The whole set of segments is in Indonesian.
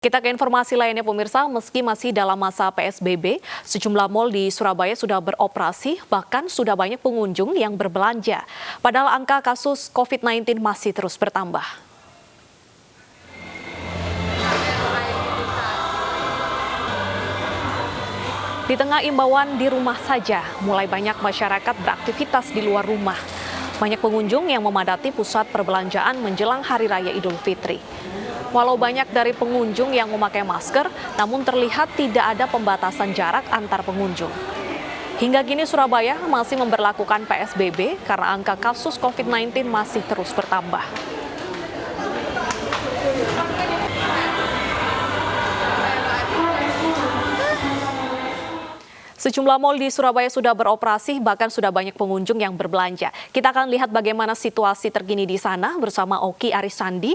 Kita ke informasi lainnya pemirsa, meski masih dalam masa PSBB, sejumlah mal di Surabaya sudah beroperasi, bahkan sudah banyak pengunjung yang berbelanja. Padahal angka kasus COVID-19 masih terus bertambah. Di tengah imbauan di rumah saja, mulai banyak masyarakat beraktivitas di luar rumah. Banyak pengunjung yang memadati pusat perbelanjaan menjelang Hari Raya Idul Fitri. Walau banyak dari pengunjung yang memakai masker, namun terlihat tidak ada pembatasan jarak antar pengunjung. Hingga kini Surabaya masih memberlakukan PSBB karena angka kasus COVID-19 masih terus bertambah. Sejumlah mal di Surabaya sudah beroperasi, bahkan sudah banyak pengunjung yang berbelanja. Kita akan lihat bagaimana situasi terkini di sana bersama Oki Arisandi.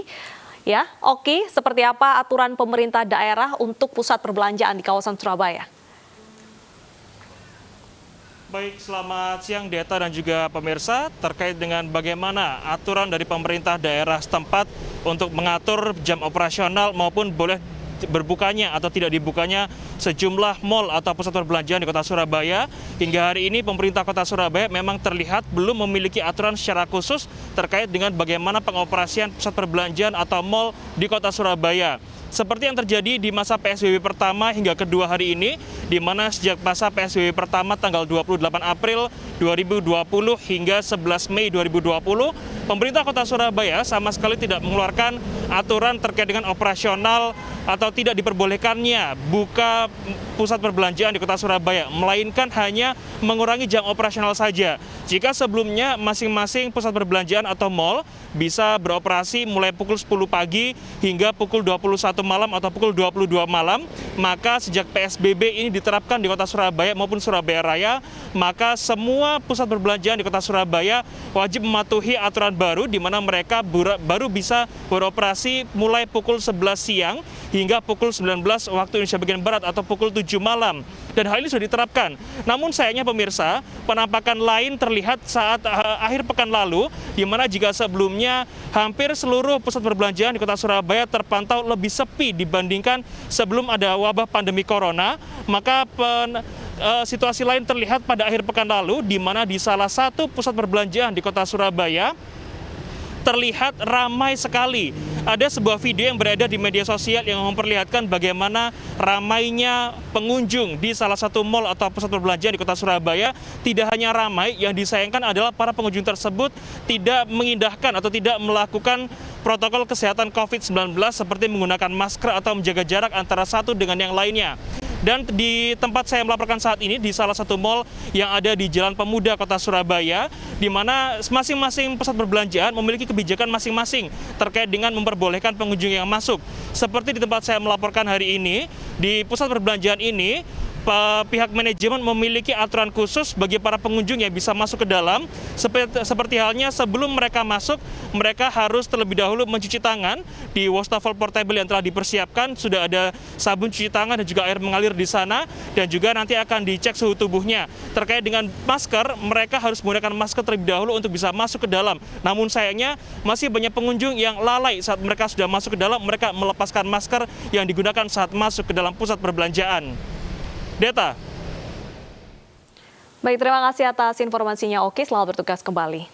Ya, Oki, seperti apa aturan pemerintah daerah untuk pusat perbelanjaan di kawasan Surabaya? Baik, selamat siang Deta dan juga pemirsa. Terkait dengan bagaimana aturan dari pemerintah daerah setempat untuk mengatur jam operasional maupun boleh berbukanya atau tidak dibukanya sejumlah mal atau pusat perbelanjaan di kota Surabaya. Hingga hari ini pemerintah kota Surabaya memang terlihat belum memiliki aturan secara khusus terkait dengan bagaimana pengoperasian pusat perbelanjaan atau mal di kota Surabaya. Seperti yang terjadi di masa PSBB pertama hingga kedua hari ini, di mana sejak masa PSBB pertama tanggal 28 April 2020 hingga 11 Mei 2020, pemerintah kota Surabaya sama sekali tidak mengeluarkan aturan terkait dengan operasional atau tidak diperbolehkannya buka pusat perbelanjaan di kota Surabaya, melainkan hanya mengurangi jam operasional saja. Jika sebelumnya masing-masing pusat perbelanjaan atau mal bisa beroperasi mulai pukul 10 pagi hingga pukul 21 malam atau pukul 22 malam, maka sejak PSBB ini diterapkan di kota Surabaya maupun Surabaya Raya, maka semua pusat perbelanjaan di kota Surabaya wajib mematuhi aturan baru di mana mereka baru bisa beroperasi mulai pukul 11 siang hingga pukul 19 waktu Indonesia bagian Barat atau pukul 7 malam. Dan hal ini sudah diterapkan. Namun sayangnya pemirsa, penampakan lain terlihat saat akhir pekan lalu, di mana jika sebelumnya hampir seluruh pusat perbelanjaan di kota Surabaya terpantau lebih sepi dibandingkan sebelum ada wabah pandemi corona, maka situasi lain terlihat pada akhir pekan lalu, di mana di salah satu pusat perbelanjaan di kota Surabaya terlihat ramai sekali. Ada sebuah video yang beredar di media sosial yang memperlihatkan bagaimana ramainya pengunjung di salah satu mal atau pusat perbelanjaan di kota Surabaya. Tidak hanya ramai, yang disayangkan adalah para pengunjung tersebut tidak mengindahkan atau tidak melakukan protokol kesehatan COVID-19 seperti menggunakan masker atau menjaga jarak antara satu dengan yang lainnya. Dan di tempat saya melaporkan saat ini, di salah satu mal yang ada di Jalan Pemuda Kota Surabaya, di mana masing-masing pusat perbelanjaan memiliki kebijakan masing-masing terkait dengan memperbolehkan pengunjung yang masuk. Seperti di tempat saya melaporkan hari ini, di pusat perbelanjaan ini, pihak manajemen memiliki aturan khusus bagi para pengunjung yang bisa masuk ke dalam. Seperti halnya sebelum mereka masuk, mereka harus terlebih dahulu mencuci tangan di wastafel portable yang telah dipersiapkan. Sudah ada sabun cuci tangan dan juga air mengalir di sana, dan juga nanti akan dicek suhu tubuhnya. Terkait dengan masker, mereka harus menggunakan masker terlebih dahulu untuk bisa masuk ke dalam. Namun sayangnya masih banyak pengunjung yang lalai saat mereka sudah masuk ke dalam, mereka melepaskan masker yang digunakan saat masuk ke dalam pusat perbelanjaan. Deta. Baik, terima kasih atas informasinya, Oki. Selamat bertugas kembali.